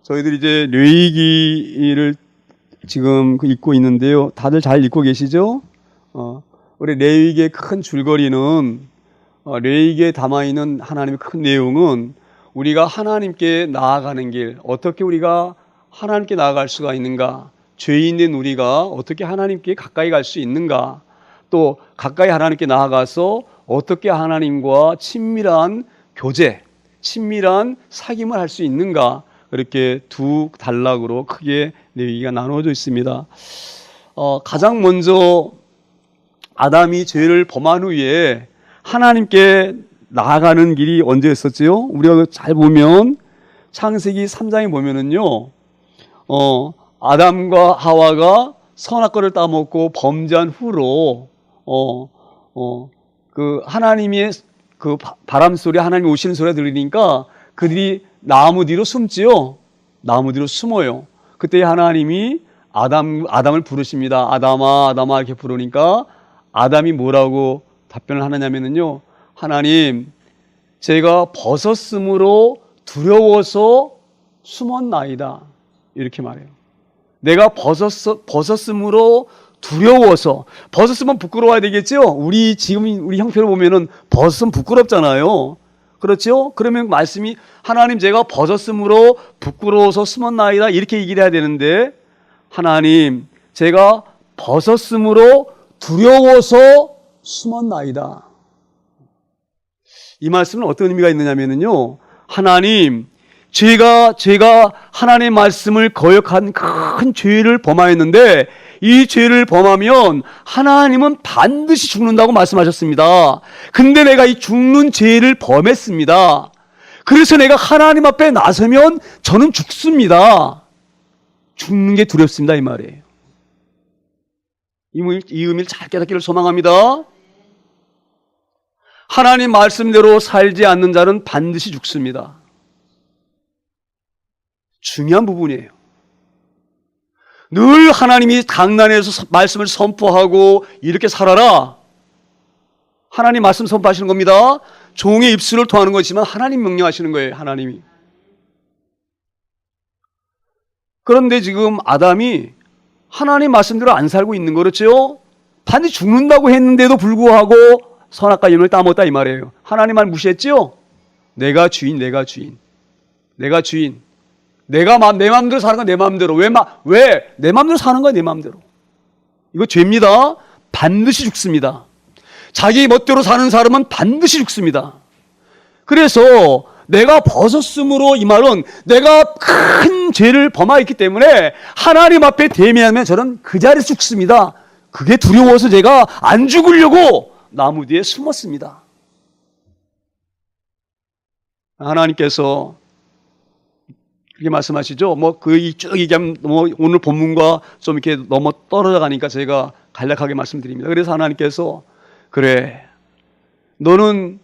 저희들이 이제 레위기를 지금 읽고 있는데요. 다들 잘 읽고 계시죠? 우리 레위기의 큰 줄거리는, 레위기에 담아있는 하나님의 큰 내용은 우리가 하나님께 나아가는 길, 어떻게 우리가 하나님께 나아갈 수가 있는가, 죄인된 우리가 어떻게 하나님께 가까이 갈 수 있는가, 또 가까이 하나님께 나아가서 어떻게 하나님과 친밀한 교제, 친밀한 사귐을 할 수 있는가, 이렇게 두 단락으로 크게 레위기가 나누어져 있습니다. 가장 먼저 아담이 죄를 범한 후에 하나님께 나아가는 길이 언제였었지요? 우리가 잘 보면 창세기 3장에 보면은요, 아담과 하와가 선악과를 따먹고 범죄한 후로 그 하나님의 그 바람 소리, 하나님 오시는 소리가 들리니까 그들이 나무 뒤로 숨지요. 나무 뒤로 숨어요. 그때 하나님이 아담을 부르십니다. 아담아, 아담아 이렇게 부르니까 아담이 뭐라고 답변을 하느냐면요, 하나님, 제가 벗었으므로 두려워서 숨었나이다, 이렇게 말해요. 내가 벗었으므로 두려워서. 벗었으면 부끄러워야 되겠죠? 우리 형편을 보면은 벗으면 부끄럽잖아요. 그렇죠? 그러면 말씀이 하나님, 제가 벗었으므로 부끄러워서 숨었나이다, 이렇게 얘기를 해야 되는데, 하나님, 제가 벗었으므로 두려워서 숨었나이다. 이 말씀은 어떤 의미가 있느냐면요, 하나님, 제가 하나님의 말씀을 거역한 큰 죄를 범하였는데, 이 죄를 범하면 하나님은 반드시 죽는다고 말씀하셨습니다. 근데 내가 이 죽는 죄를 범했습니다. 그래서 내가 하나님 앞에 나서면 저는 죽습니다. 죽는 게 두렵습니다, 이 말이에요. 이 의미를 잘 깨닫기를 소망합니다. 하나님 말씀대로 살지 않는 자는 반드시 죽습니다. 중요한 부분이에요. 늘 하나님이 강단에서 말씀을 선포하고 이렇게 살아라, 하나님 말씀 선포하시는 겁니다. 종의 입술을 통하는 거지만 하나님 명령하시는 거예요, 하나님이. 그런데 지금 아담이 하나님 말씀대로 안 살고 있는 거, 그렇죠? 반드시 죽는다고 했는데도 불구하고 선악과 인을 따먹었다, 이 말이에요. 하나님 말 무시했죠? 내가 주인. 내가 내 마음대로 사는 건 내 마음대로. 왜 내 마음대로 사는 거야, 내 마음대로. 이거 죄입니다. 반드시 죽습니다. 자기 멋대로 사는 사람은 반드시 죽습니다. 그래서 내가 벗었으므로, 이 말은 내가 큰 죄를 범하였기 때문에 하나님 앞에 대면하면 저는 그 자리에서 죽습니다. 그게 두려워서 제가 안 죽으려고 나무 뒤에 숨었습니다. 하나님께서 그렇게 말씀하시죠. 쭉 얘기하면 오늘 본문과 좀 이렇게 넘어 떨어져 가니까 제가 간략하게 말씀드립니다. 그래서 하나님께서, 그래, 너는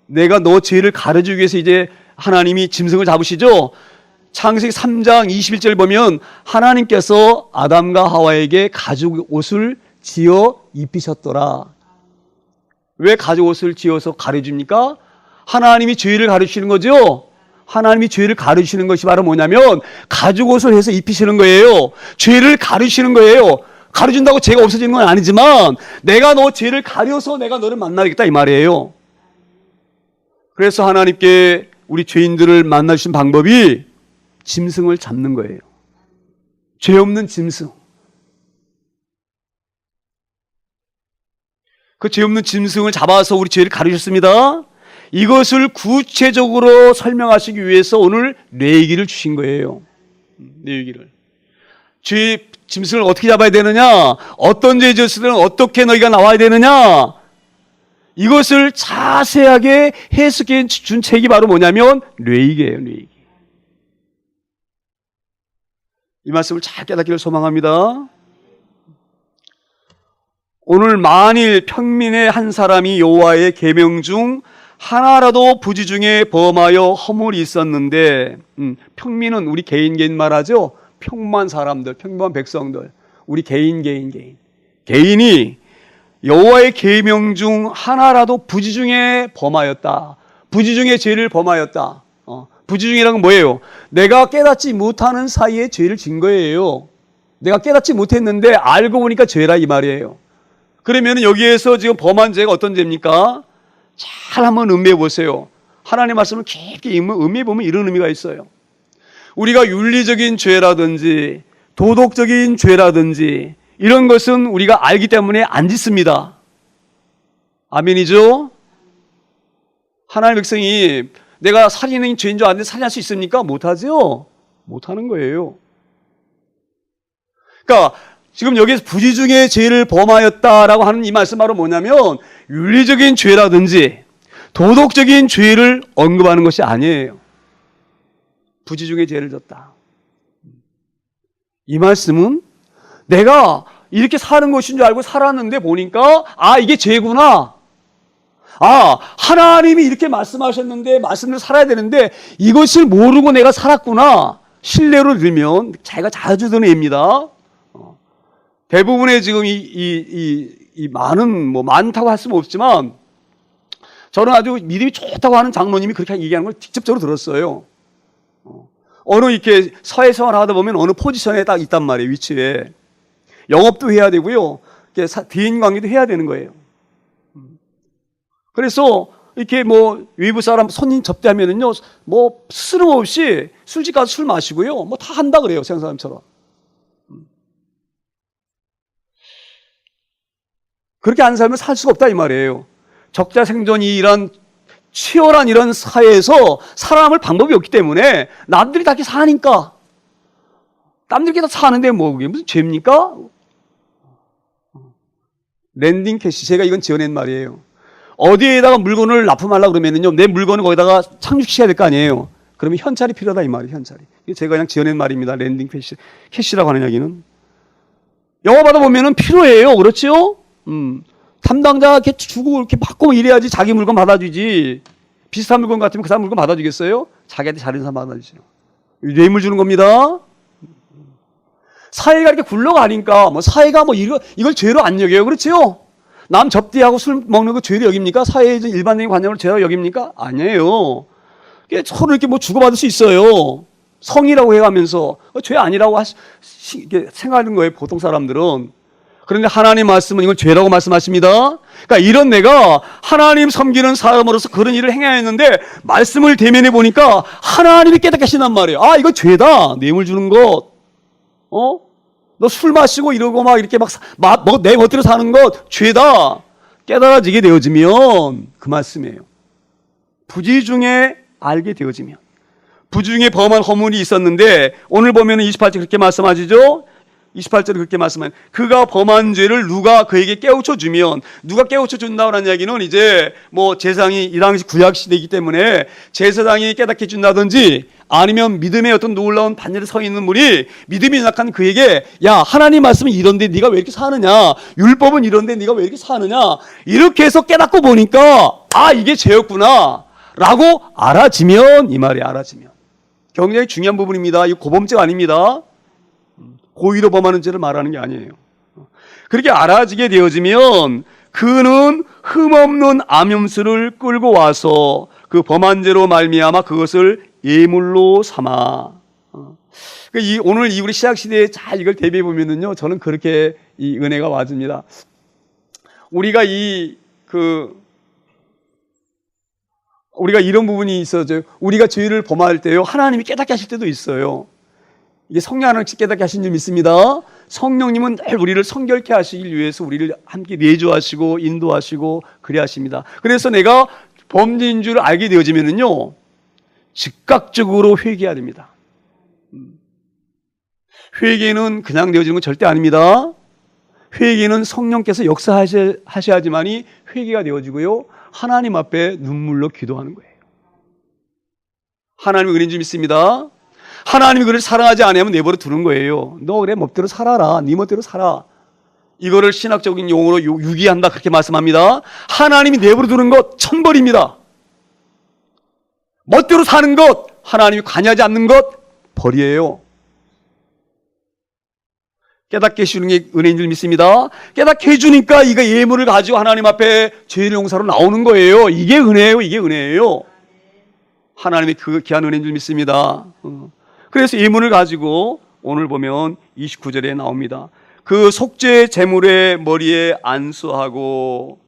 내가 너 죄를 가려주기 위해서 이제 하나님이 짐승을 잡으시죠. 창세기 3장 21절 보면 하나님께서 아담과 하와에게 가죽 옷을 지어 입히셨더라. 왜 가죽 옷을 지어서 가려줍니까? 하나님이 죄를 가르치는 거죠. 하나님이 죄를 가르치는 것이 바로 뭐냐면 가죽 옷을 해서 입히시는 거예요. 죄를 가르치는 거예요. 가르친다고 죄가 없어지는 건 아니지만 내가 너 죄를 가려서 내가 너를 만나겠다, 이 말이에요. 그래서 하나님께 우리 죄인들을 만나주신 방법이 짐승을 잡는 거예요. 죄 없는 짐승. 그 죄 없는 짐승을 잡아서 우리 죄를 가르쳤습니다. 이것을 구체적으로 설명하시기 위해서 오늘 레위기를 주신 거예요. 레위기를. 짐승을 어떻게 잡아야 되느냐, 어떤 죄 지었을 때는 어떻게 너희가 나와야 되느냐, 이것을 자세하게 해석해 준 책이 바로 뭐냐면 레위기예요, 레위기. 이 말씀을 잘 깨닫기를 소망합니다. 오늘 만일 평민의 한 사람이 여호와의 계명 중 하나라도 부지 중에 범하여 허물이 있었는데, 평민은 우리 개인 말하죠. 평범한 사람들, 평범한 백성들, 우리 개인이 여호와의 계명 중 하나라도 부지 중에 범하였다, 부지 중에 죄를 범하였다, 부지중이라는 건 뭐예요? 내가 깨닫지 못하는 사이에 죄를 진 거예요. 내가 깨닫지 못했는데 알고 보니까 죄라 이 말이에요. 그러면 여기에서 지금 범한 죄가 어떤 죄입니까? 잘 한번 음미해 보세요. 하나님의 말씀을 깊게 음미해 보면 이런 의미가 있어요. 우리가 윤리적인 죄라든지 도덕적인 죄라든지 이런 것은 우리가 알기 때문에 안 짓습니다. 아멘이죠? 하나님의 백성이 내가 살인은 죄인 줄 아는데 살인할 수 있습니까? 못하죠? 못하는 거예요. 그러니까 지금 여기서 부지중의 죄를 범하였다라고 하는 이 말씀 바로 뭐냐면 윤리적인 죄라든지 도덕적인 죄를 언급하는 것이 아니에요. 부지중의 죄를 졌다. 이 말씀은 내가 이렇게 사는 것인 줄 알고 살았는데 보니까 이게 죄구나. 하나님이 이렇게 말씀하셨는데 말씀대로 살아야 되는데 이것을 모르고 내가 살았구나. 신뢰로 들면 자기가 자주 드는 예입니다. 대부분의 지금 이 많다고 할 수는 없지만 저는 아주 믿음이 좋다고 하는 장로님이 그렇게 얘기하는 걸 직접적으로 들었어요. 어느 이렇게 사회생활 하다 보면 어느 포지션에 딱 있단 말이에요. 위치에. 영업도 해야 되고요. 대인 관계도 해야 되는 거예요. 그래서 이렇게 외부 사람 손님 접대하면은요, 스스럼 없이 술집 가서 술 마시고요. 다 한다 그래요. 세상 사람처럼. 그렇게 안 살면 살 수가 없다 이 말이에요. 적자생존이 이런 치열한 이런 사회에서 살아남을 방법이 없기 때문에 남들이 다 이렇게 사니까 남들이 다 사는데 그게 무슨 죄입니까? 랜딩 캐시, 제가 이건 지어낸 말이에요. 어디에다가 물건을 납품하려고 그러면은요, 내 물건을 거기다가 착륙시켜야 될 거 아니에요. 그러면 현찰이 필요하다 이 말이에요. 현찰이. 제가 그냥 지어낸 말입니다. 랜딩 캐시라고 하는 이야기는. 영업하다 보면은 필요해요. 그렇죠? 담당자가 이렇게 주고 이렇게 받고 이래야지 자기 물건 받아주지. 비슷한 물건 같으면 그 사람 물건 받아주겠어요? 자기한테 잘하는 사람 받아주죠. 뇌물 주는 겁니다. 사회가 이렇게 굴러가니까 사회가 이걸 죄로 안 여겨요. 그렇죠? 남 접대하고 술 먹는 거 죄로 여깁니까? 사회의 일반적인 관념으로 죄로 여깁니까? 아니에요. 서로 이렇게 주고받을 수 있어요. 성이라고 해가면서 죄 아니라고 생각하는 거예요. 보통 사람들은. 그런데 하나님 말씀은 이걸 죄라고 말씀하십니다. 그러니까 이런 내가 하나님 섬기는 사람으로서 그런 일을 행해야 했는데 말씀을 대면해 보니까 하나님이 깨닫게 하신단 말이에요. 이거 죄다. 뇌물 주는 것. 너 술 마시고 이러고 이렇게 내 멋대로 사는 것 죄다. 깨달아지게 되어지면 그 말씀이에요. 부지중에 알게 되어지면. 부지중에 범한 허물이 있었는데 오늘 보면 28절 그렇게 말씀하시죠. 28절에 그렇게 말씀하면 그가 범한 죄를 누가 그에게 깨우쳐 주면, 누가 깨우쳐 준다고 하는 이야기는 이제 제사장이 이 당시 구약 시대이기 때문에 제사장이 깨닫게 해준다든지 아니면 믿음의 어떤 놀라운 반열에 서 있는 분이 믿음이 약한 그에게 하나님 말씀은 이런데 네가 왜 이렇게 사느냐, 율법은 이런데 네가 왜 이렇게 사느냐, 이렇게 해서 깨닫고 보니까 이게 죄였구나 라고 알아지면, 이 말이 알아지면 굉장히 중요한 부분입니다. 이거 고범죄가 아닙니다. 고의로 범하는 죄를 말하는 게 아니에요. 그렇게 알아지게 되어지면 그는 흠없는 암염수를 끌고 와서 그 범한 죄로 말미암아 그것을 예물로 삼아. 오늘 우리 신약시대에 잘 이걸 대비해 보면은요, 저는 그렇게 이 은혜가 와줍니다. 우리가 우리가 이런 부분이 있어요. 우리가 죄를 범할 때요, 하나님이 깨닫게 하실 때도 있어요. 이게 성령 하나님께 깨닫게 하신 줄 믿습니다. 성령님은 늘 우리를 성결케 하시기 위해서 우리를 함께 내주하시고 인도하시고 그래 하십니다. 그래서 내가 범죄인 줄 알게 되어지면은요, 즉각적으로 회개해야 됩니다. 회개는 그냥 되어지는 건 절대 아닙니다. 회개는 성령께서 역사하셔야지만이 회개가 되어지고요, 하나님 앞에 눈물로 기도하는 거예요. 하나님의 은혜인 줄 믿습니다. 하나님이 그를 사랑하지 않으면 내버려 두는 거예요. 너 그래 멋대로 살아라. 네 멋대로 살아. 이거를 신학적인 용어로 유기한다 그렇게 말씀합니다. 하나님이 내버려 두는 것 천벌입니다. 멋대로 사는 것, 하나님이 관여하지 않는 것 벌이에요. 깨닫게 해주는 게 은혜인 줄 믿습니다. 깨닫게 해주니까 이거 예물을 가지고 하나님 앞에 죄의 용사로 나오는 거예요. 이게 은혜예요. 이게 은혜예요. 하나님의 그 귀한 은혜인 줄 믿습니다. 그래서 이 문을 가지고 오늘 보면 29절에 나옵니다. 그 속죄 제물의 머리에 안수하고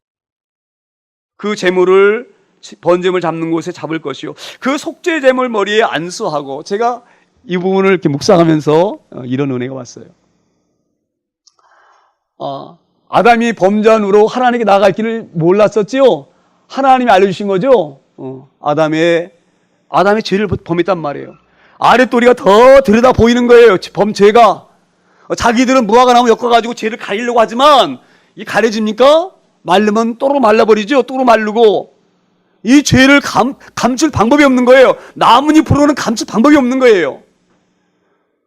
그 제물을 번제물 잡는 곳에 잡을 것이요. 그 속죄 제물 머리에 안수하고, 제가 이 부분을 이렇게 묵상하면서 이런 은혜가 왔어요. 아담이 범죄한 후로 하나님께 나아갈 길을 몰랐었지요. 하나님이 알려주신 거죠. 아담의 죄를 범했단 말이에요. 아랫도리가 더 들여다 보이는 거예요. 범죄가. 자기들은 무화과 나무 엮어가지고 죄를 가리려고 하지만 이 가려집니까? 말르면 또로 말라버리죠. 또로 말르고. 이 죄를 감출 방법이 없는 거예요. 나뭇잎으로는 감출 방법이 없는 거예요.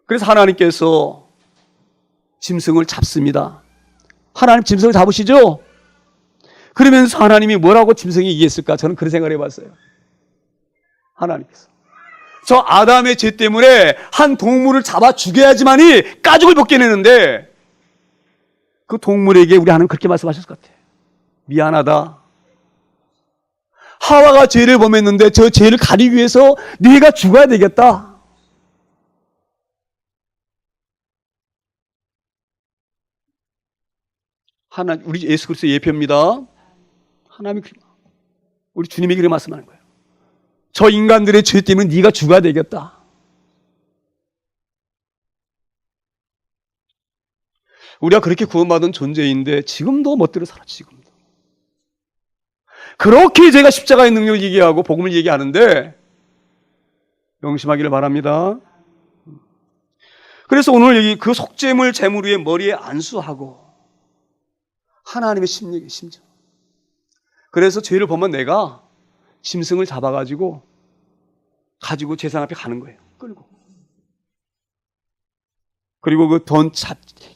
그래서 하나님께서 짐승을 잡습니다. 하나님 짐승을 잡으시죠? 그러면서 하나님이 뭐라고 짐승이 이기했을까? 저는 그런 생각을 해봤어요. 하나님께서 저 아담의 죄 때문에 한 동물을 잡아 죽여야지만이 가죽을 벗겨내는데, 그 동물에게 우리 하나님 그렇게 말씀하셨을 것 같아요. 미안하다. 하와가 죄를 범했는데 저 죄를 가리기 위해서 네가 죽어야 되겠다. 하나님, 우리 예수 그리스도의 예표입니다. 하나님이 우리 주님이 그렇게 말씀하는 거예요. 저 인간들의 죄 때문에 네가 죽어야 되겠다. 우리가 그렇게 구원받은 존재인데 지금도 멋대로 살아. 지금도 그렇게 제가 십자가의 능력을 얘기하고 복음을 얘기하는데 명심하기를 바랍니다. 그래서 오늘 여기 그 속죄물 제물 위에 머리에 안수하고, 하나님의 심정. 그래서 죄를 보면 내가 짐승을 잡아가지고 제상 앞에 가는 거예요. 끌고. 그리고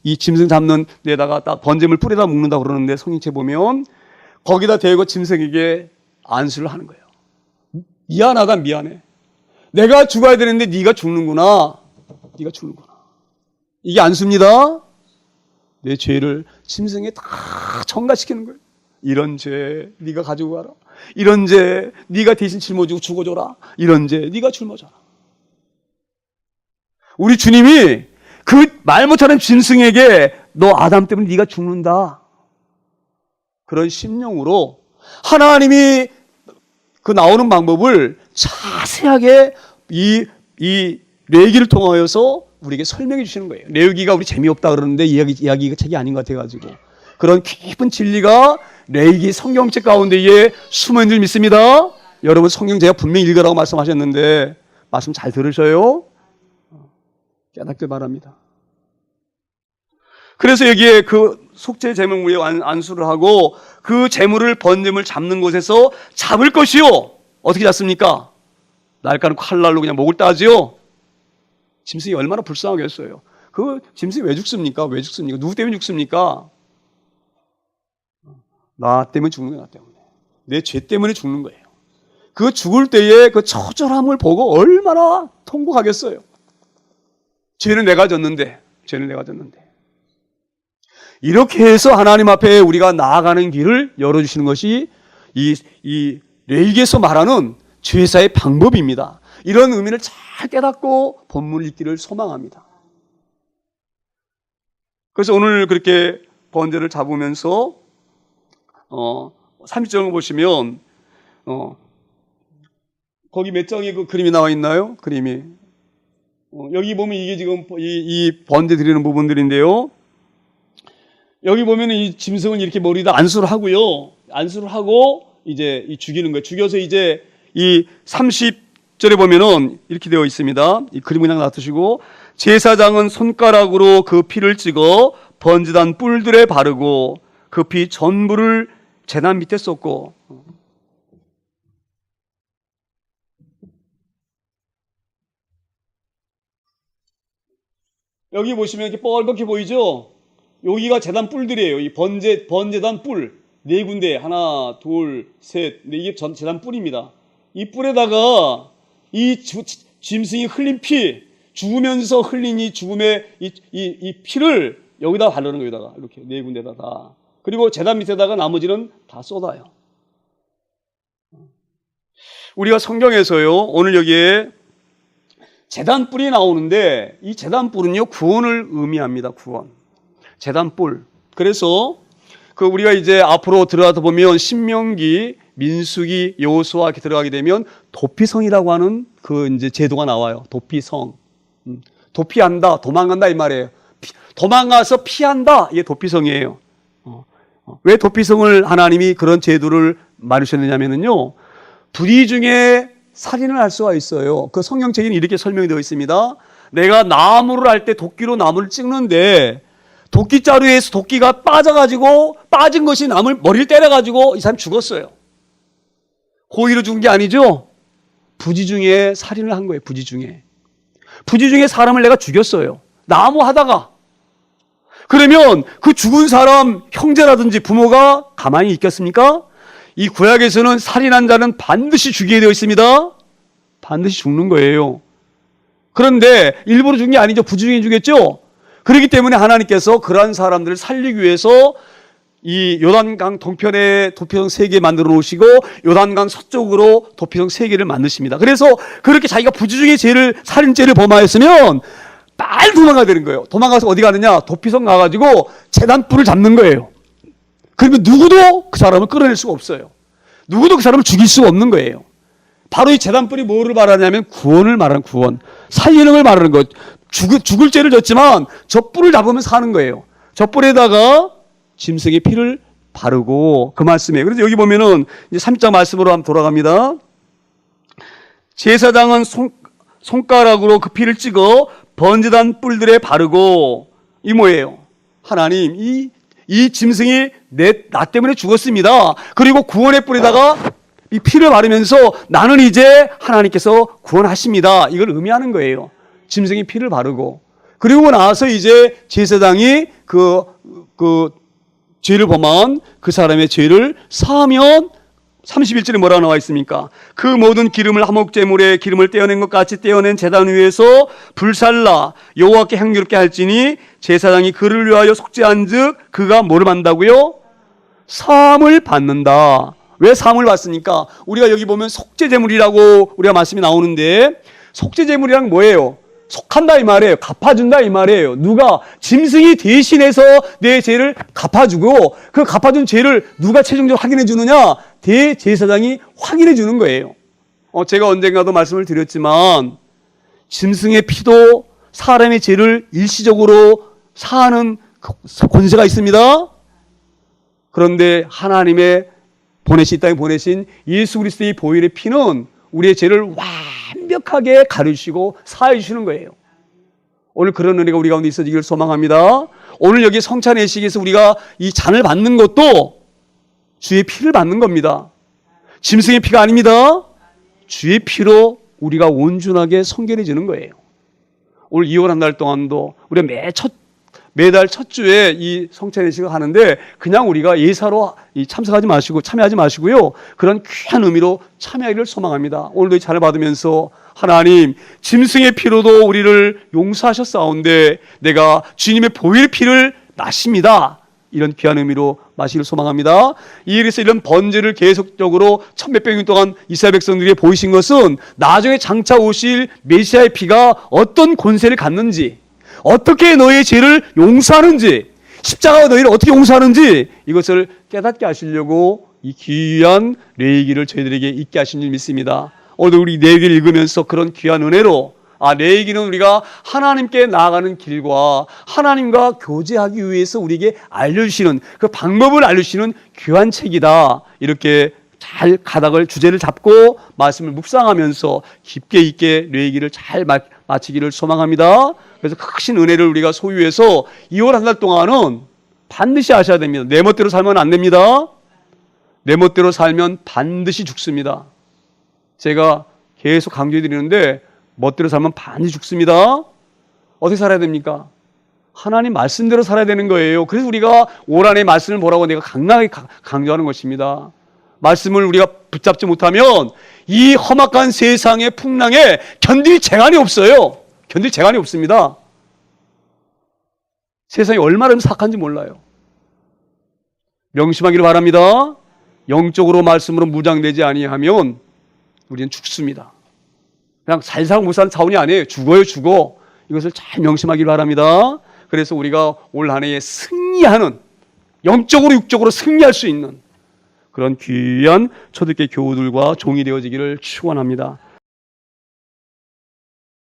이 짐승 잡는 데다가 딱 번제물 뿌리다 묶는다고 그러는데, 성경책 보면 거기다 대고 짐승에게 안수를 하는 거예요. 미안하다, 미안해. 내가 죽어야 되는데 네가 죽는구나. 네가 죽는구나. 이게 안수입니다. 내 죄를 짐승에 다 전가시키는 거예요. 이런 죄 네가 가지고 가라. 이런 죄 네가 대신 짊어지고 죽어줘라. 이런 죄 네가 짊어져라. 우리 주님이 그 말 못하는 짐승에게 너 아담 때문에 네가 죽는다, 그런 심령으로 하나님이 그 나오는 방법을 자세하게 이 레위기를 통하여서 우리에게 설명해 주시는 거예요. 레위기가 우리 재미없다 그러는데 이야기가 책이 아닌 것 같아가지고, 그런 깊은 진리가 레위기 성경책 가운데에 숨어있는 줄 믿습니다. 여러분 성경 제가 분명히 읽으라고 말씀하셨는데 말씀 잘 들으셔요. 깨닫길 바랍니다. 그래서 여기에 그 속죄 제물 위에 안수를 하고 그 제물을 번제물 잡는 곳에서 잡을 것이요. 어떻게 잡습니까? 날카로운 칼날로 그냥 목을 따지요. 짐승이 얼마나 불쌍하겠어요. 그 짐승이 왜 죽습니까? 왜 죽습니까? 누구 때문에 죽습니까? 나 때문에 죽는 거야. 나 때문에. 내 죄 때문에 죽는 거예요. 그 죽을 때의 그 처절함을 보고 얼마나 통곡하겠어요. 죄는 내가 졌는데. 이렇게 해서 하나님 앞에 우리가 나아가는 길을 열어주시는 것이 이 레위기에서 말하는 죄사의 방법입니다. 이런 의미를 잘 깨닫고 본문을 읽기를 소망합니다. 그래서 오늘 그렇게 번제를 잡으면서 30장을 보시면 거기 몇 장에 그 그림이 나와 있나요? 그림이 여기 보면 이게 지금 이 번제 드리는 부분들인데요. 여기 보면 이 짐승은 이렇게 머리에다 안수를 하고요. 안수를 하고 이제 죽이는 거예요. 죽여서 이제 이 30절에 보면은 이렇게 되어 있습니다. 이 그림 그냥 놔두시고, 제사장은 손가락으로 그 피를 찍어 번제단 뿔들에 바르고 그 피 전부를 제단 밑에 쏟고, 여기 보시면 이렇게 뻘겋게 보이죠? 여기가 제단 뿔들이에요. 이 번제단 뿔 네 군데, 하나, 둘, 셋, 네, 이게 제단 뿔입니다. 이 뿔에다가 이 짐승이 흘린 피, 죽으면서 흘린 이 죽음의 이 피를 여기다 바르는 거예요. 여기다가 이렇게 네 군데다가. 그리고 제단 밑에다가 나머지는 다 쏟아요. 우리가 성경에서요, 오늘 여기에 제단뿔이 나오는데 이 제단뿔은요, 구원을 의미합니다. 구원. 제단뿔. 그래서 우리가 이제 앞으로 들어가다 보면 신명기, 민수기, 여호수아 이렇게 들어가게 되면 도피성이라고 하는 이제 제도가 나와요. 도피성. 도피한다, 도망간다 이 말이에요. 도망가서 피한다. 이게 도피성이에요. 왜 도피성을 하나님이 그런 제도를 만드셨느냐면요, 불의 중에 살인을 할 수가 있어요. 그 성경책에는 이렇게 설명이 되어 있습니다. 내가 나무를 할 때 도끼로 나무를 찍는데 도끼자루에서 도끼가 빠져가지고 빠진 것이 남을 머리를 때려가지고 이 사람 죽었어요. 고의로 죽은 게 아니죠. 부지 중에 살인을 한 거예요. 부지 중에 사람을 내가 죽였어요. 나무 하다가. 그러면 그 죽은 사람 형제라든지 부모가 가만히 있겠습니까? 이 구약에서는 살인한 자는 반드시 죽이게 되어 있습니다. 반드시 죽는 거예요. 그런데 일부러 죽은 게 아니죠. 부지 중에 죽였죠. 그렇기 때문에 하나님께서 그러한 사람들을 살리기 위해서 이 요단강 동편에 도피성 3개 만들어 놓으시고 요단강 서쪽으로 도피성 3개를 만드십니다. 그래서 그렇게 자기가 부지 중에 살인죄를 범하였으면 빨리 도망가야 되는 거예요. 도망가서 어디 가느냐? 도피성 가가지고 제단뿔을 잡는 거예요. 그러면 누구도 그 사람을 끌어낼 수가 없어요. 누구도 그 사람을 죽일 수가 없는 거예요. 바로 이 제단뿔이 뭐를 말하냐면 구원을 말하는 구원. 살리는 걸 말하는 것. 죽을 죄를 졌지만 저 뿔을 잡으면 사는 거예요. 저 뿔에다가 짐승의 피를 바르고 그 말씀이에요. 그래서 여기 보면은 이제 3장 말씀으로 한번 돌아갑니다. 제사장은 손가락으로 그 피를 찍어 번제단 뿔들에 바르고 이 뭐예요? 하나님 이 짐승이 나 때문에 죽었습니다. 그리고 구원의 뿔에다가 이 피를 바르면서 나는 이제 하나님께서 구원하십니다. 이걸 의미하는 거예요. 짐승이 피를 바르고 그리고 나서 이제 제사장이 그 죄를 범한 그 사람의 죄를 사하면 31절에 뭐라고 나와 있습니까? 그 모든 기름을 화목제물에 기름을 떼어낸 것 같이 떼어낸 제단 위에서 불살라 여호와께 향기롭게 할지니 제사장이 그를 위하여 속죄한 즉 그가 뭐를 받는다고요? 사함을 받는다. 왜 사함을 받습니까? 우리가 여기 보면 속죄제물이라고 우리가 말씀이 나오는데 속죄제물이란 뭐예요? 속한다 이 말이에요. 갚아준다 이 말이에요. 누가? 짐승이 대신해서 내 죄를 갚아주고 그 갚아준 죄를 누가 최종적으로 확인해 주느냐? 대제사장이 확인해 주는 거예요. 제가 언젠가도 말씀을 드렸지만 짐승의 피도 사람의 죄를 일시적으로 사하는 권세가 있습니다. 그런데 하나님의 이 땅에 보내신 예수 그리스도의 보혈의 피는 우리의 죄를 완벽하게 가르치고 사해 주시는 거예요. 오늘 그런 은혜가 우리 가운데 있어지기를 소망합니다. 오늘 여기 성찬 예식에서 우리가 이 잔을 받는 것도 주의 피를 받는 겁니다. 짐승의 피가 아닙니다. 주의 피로 우리가 온전하게 성결해지는 거예요. 오늘 2월 한 달 동안도 우리가 매달 첫 주에 이 성찬 예식을 하는데 그냥 우리가 예사로 참여하지 마시고요. 그런 귀한 의미로 참여하기를 소망합니다. 오늘도 이 잔을 받으면서 하나님 짐승의 피로도 우리를 용서하셨사온데 내가 주님의 보혈의 피를 마십니다. 이런 귀한 의미로 마시기를 소망합니다. 그래서 이런 번제를 계속적으로 천몇백 년 동안 이스라엘 백성들에게 보이신 것은 나중에 장차 오실 메시아의 피가 어떤 권세를 갖는지 어떻게 너희의 죄를 용서하는지 십자가가 너희를 어떻게 용서하는지 이것을 깨닫게 하시려고 이 귀한 레위기를 저희들에게 있게 하신 줄 믿습니다. 오늘 우리 레위기를 읽으면서 그런 귀한 은혜로 레위기는 우리가 하나님께 나아가는 길과 하나님과 교제하기 위해서 우리에게 알려주시는 그 방법을 알려주시는 귀한 책이다. 이렇게 잘 주제를 잡고 말씀을 묵상하면서 깊게 있게 레위기를 잘 마치기를 소망합니다. 그래서 크신 은혜를 우리가 소유해서 2월 한 달 동안은 반드시 아셔야 됩니다. 내 멋대로 살면 안 됩니다. 내 멋대로 살면 반드시 죽습니다. 제가 계속 강조해 드리는데 멋대로 살면 반드시 죽습니다. 어떻게 살아야 됩니까? 하나님 말씀대로 살아야 되는 거예요. 그래서 우리가 올 한해 말씀을 보라고 내가 강하게 강조하는 것입니다. 말씀을 우리가 붙잡지 못하면 이 험악한 세상의 풍랑에 견딜 재간이 없어요. 견딜 재간이 없습니다. 세상이 얼마나 사악한지 몰라요. 명심하기를 바랍니다. 영적으로 말씀으로 무장되지 아니하면 우리는 죽습니다. 그냥 살상 못 사는 차원이 아니에요. 죽어요, 죽어. 이것을 잘 명심하길 바랍니다. 그래서 우리가 올 한 해에 승리하는, 영적으로 육적으로 승리할 수 있는 그런 귀한 초대교회 교우들과 종이 되어지기를 축원합니다.